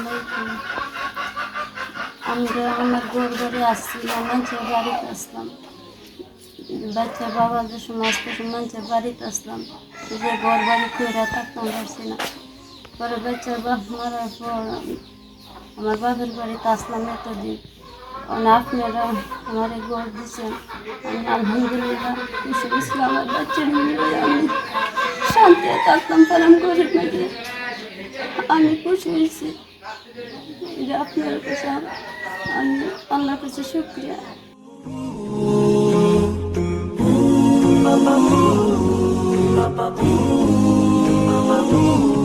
আলাইকুম। আমরা আমার ঘর বাড়ি আসছিলাম, মানুষের বাড়িতে আসলাম। বাচ্চা বাবা যে সময় আসতে মানুষের বাড়িতে আসলাম, যে ঘর বাড়ি খুঁড়ে থাকতাম পারছি না। পরে বাচ্চার বাপ মারার পর আমার বাপের বাড়িতে আসলাম এতদিন। আপনারা আমার ঘর দিচ্ছেন, আমি আলহামদুলিল্লাহ খুশি হয়েছিলাম। আমার বাচ্চা নিয়ে আমি শান্তি থাকতাম পারাম ঘরের মধ্যে। আমি খুশি হয়েছি যে আপনার কাছে আমি আল্লাহর কাছে শুকরিয়া। Ba ba boo, ba ba boo, ba ba boo.